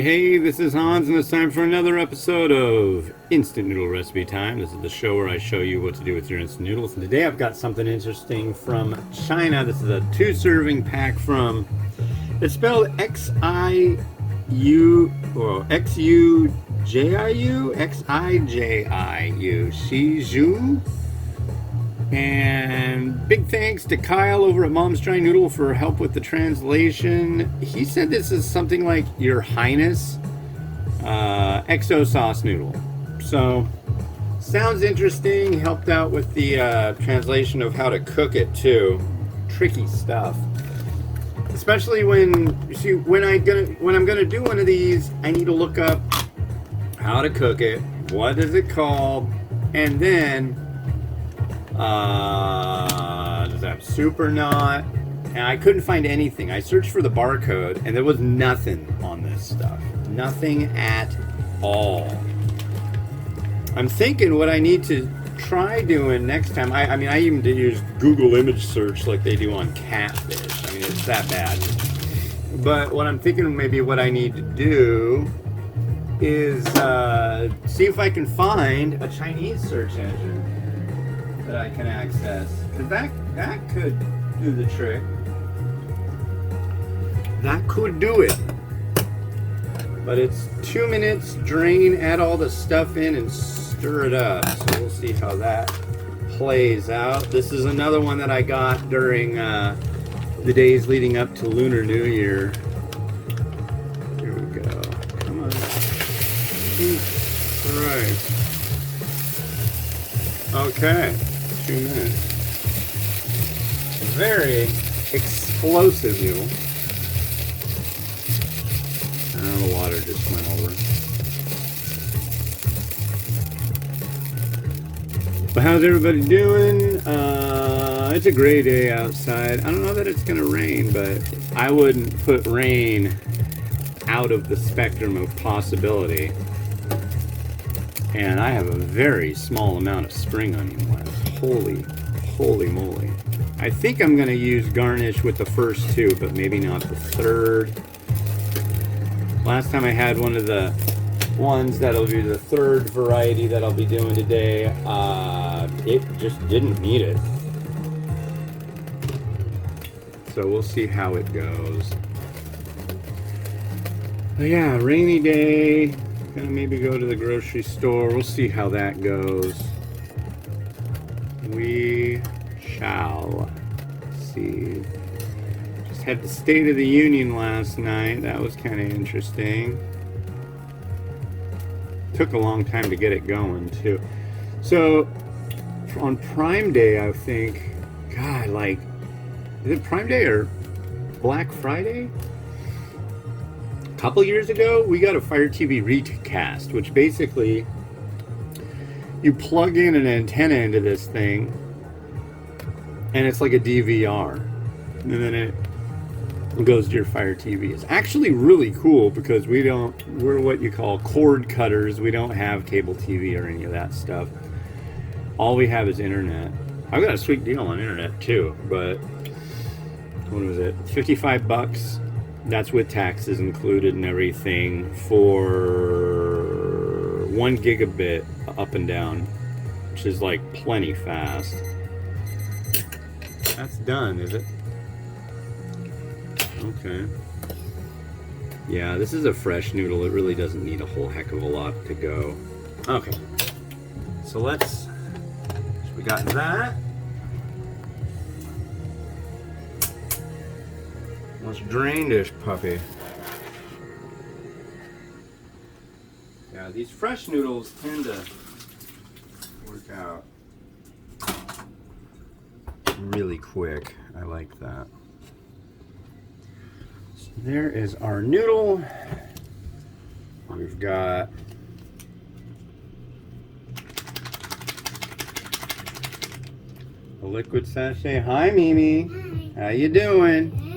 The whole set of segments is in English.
Hey, this is Hans, and it's time for another episode of Instant Noodle Recipe Time. This is the show where I show you what to do with your instant noodles. And today I've got something interesting from China. This is a 2-serving pack from, it's spelled X-I-U, or X-U-J-I-U? X-I-J-I-U, Xijiu. And big thanks to Kyle over at Mom's Dry Noodle for help with the translation. He said this is something like Your Highness XO sauce noodle. So, sounds interesting. Helped out with the translation of how to cook it too. Tricky stuff. Especially when I'm gonna do one of these, I need to look up how to cook it, what is it called, and then does it have soup or not? And I couldn't find anything. I searched for the barcode and there was nothing on this stuff. Nothing at all. I'm thinking what I need to try doing next time. I mean, I even did use Google image search like they do on catfish. I mean, it's that bad. But what I'm thinking maybe what I need to do is see if I can find a Chinese search engine that I can access, because that could do the trick. That could do it. But it's 2 minutes, drain, add all the stuff in, and stir it up. So we'll see how that plays out. This is another one that I got during the days leading up to Lunar New Year. Here we go. Come on. All right. Okay. 2 minutes. Very explosive noodle. The water just went over. But how's everybody doing? It's a gray day outside. I don't know that it's gonna rain, but I wouldn't put rain out of the spectrum of possibility. And I have a very small amount of spring onion left. Holy moly. I think I'm going to use garnish with the first two, but maybe not the third. Last time I had one of the ones that'll be the third variety that I'll be doing today, it just didn't need it. So we'll see how it goes. But yeah, rainy day. Gonna maybe go to the grocery store. We'll see how that goes. We shall see. Just had the State of the Union last night. That was kind of interesting. Took a long time to get it going too. So on Prime Day, I think, God, like, is it Prime Day or Black Friday? A couple years ago, we got a Fire TV Recast, which basically you plug in an antenna into this thing, and it's like a DVR, and then it goes to your Fire TV. It's actually really cool because we're what you call cord cutters. We don't have cable TV or any of that stuff. All we have is internet. I've got a sweet deal on internet too, but what was it? $55. That's with taxes included and everything for 1 gigabit up and down, which is like plenty fast. That's done, is it? Okay. Yeah, this is a fresh noodle. It really doesn't need a whole heck of a lot to go. Okay. So we got that. Let's drain this puppy. Yeah, these fresh noodles tend to work out really quick. I like that. So there is our noodle. We've got a liquid sachet. Hi, Mimi. Hi. How you doing? Good.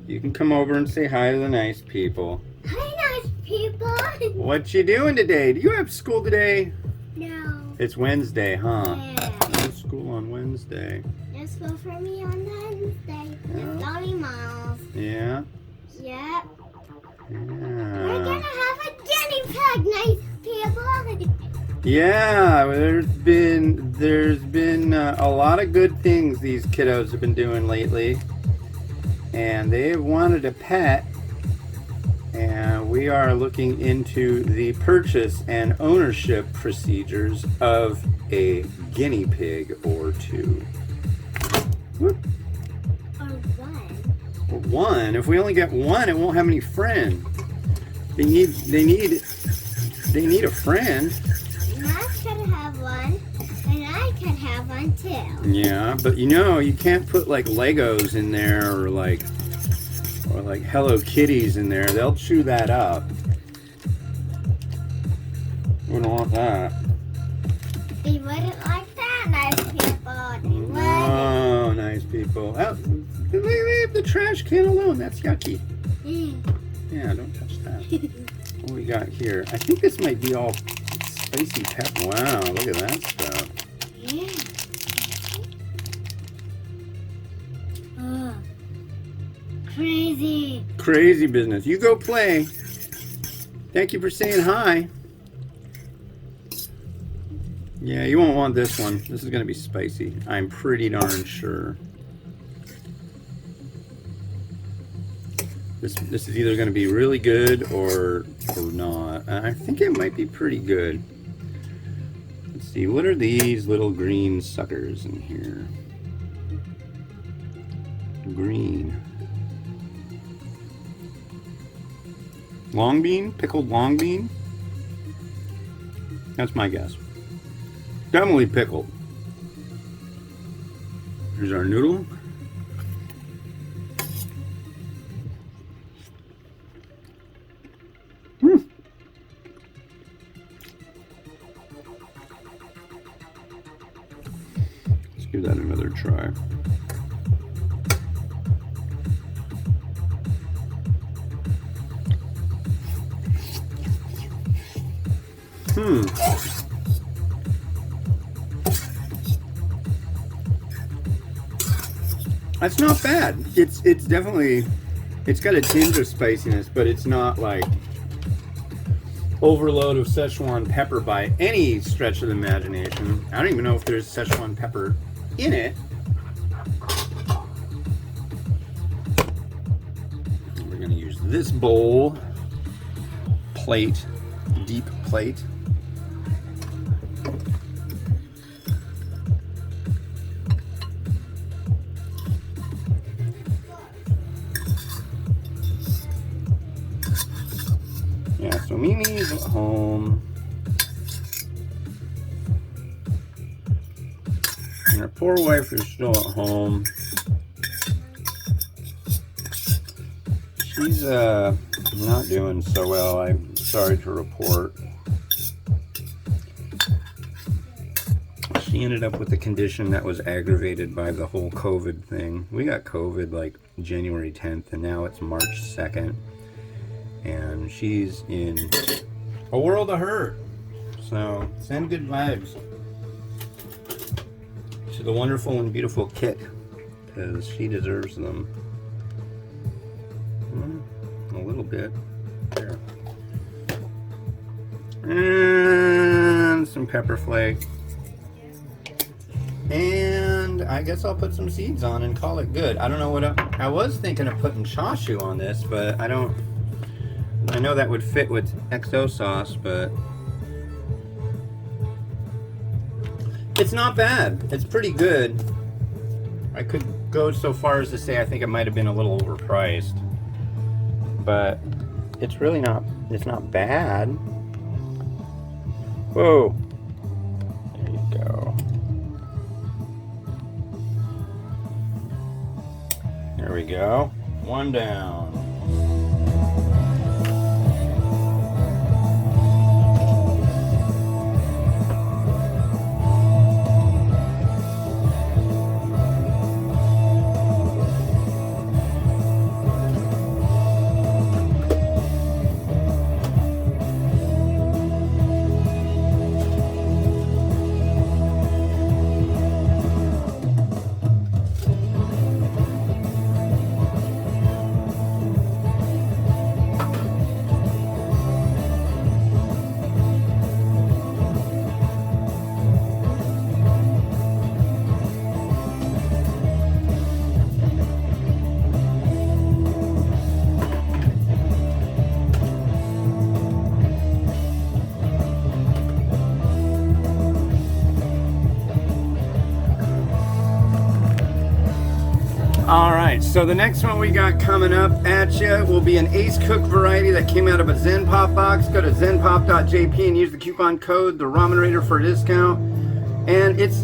You can come over and say hi to the nice people. Hi, nice people. What you doing today? Do you have school today? No. It's Wednesday, huh? Yeah. No school on Wednesday. No school for me on Wednesday. Yeah. It's only miles. Yeah. Yep. We're Yeah. gonna have a guinea pig, nice people. Yeah, there's been a lot of good things these kiddos have been doing lately, and they wanted a pet, and we are looking into the purchase and ownership procedures of a guinea pig or two. Whoop. Or one. Or one. If we only get one, it won't have any friends. They need a friend. Max could have one, and I could have one too. Yeah, but you can't put like Legos in there or like Hello Kitties in there. They'll chew that up. We don't want that. They wouldn't like that, nice people. They wouldn't. Oh, nice people. Oh, leave the trash can alone. That's yucky. Yeah, don't touch that. What do we got here? I think this might be all spicy pepper. Wow, look at that stuff. Yeah. Oh. Crazy. Crazy business. You go play. Thank you for saying hi. Yeah, you won't want this one. This is going to be spicy. I'm pretty darn sure. This is either going to be really good or not. I think it might be pretty good. Let's see. What are these little green suckers in here? Green. Long bean? Pickled long bean? That's my guess. Definitely pickled. Here's our noodle. Let's give that another try. That's not bad. It's definitely, it's got a tinge of spiciness, but it's not like overload of Szechuan pepper by any stretch of the imagination. I don't even know if there's Szechuan pepper in it. We're gonna use this bowl, plate, deep plate. Yeah, so Mimi's at home. And her poor wife is still at home. She's not doing so well, I'm sorry to report. She ended up with a condition that was aggravated by the whole COVID thing. We got COVID like January 10th, and now it's March 2nd. And she's in a world of hurt. So send good vibes to the wonderful and beautiful Kit, because she deserves them. A little bit. There. And some pepper flake. And I guess I'll put some seeds on and call it good. I don't know what I was thinking of putting chashu on this, but I know that would fit with XO sauce, but it's not bad. It's pretty good. I could go so far as to say I think it might have been a little overpriced, but it's really not, it's not bad. Whoa. There you go. There we go. One down. All right, so the next one we got coming up at you will be an Ace Cook variety that came out of a Zen Pop box. Go to zenpop.jp and use the coupon code the Ramenerator for a discount. And it's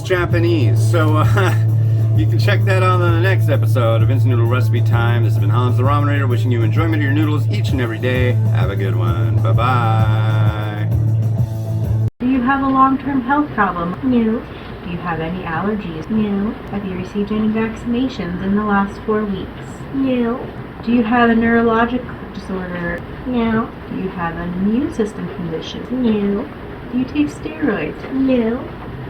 Japanese, so you can check that out on the next episode of Instant Noodle Recipe Time. This has been Hans the Ramenerator, wishing you enjoyment of your noodles each and every day. Have a good one. Bye-bye. Do you have a long-term health problem? No. Do you have any allergies? No. Have you received any vaccinations in the last 4 weeks? No. Do you have a neurological disorder? No. Do you have an immune system condition? No. Do you take steroids? No.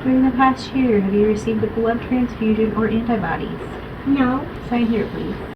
During the past year, have you received a blood transfusion or antibodies? No. Sign here, please.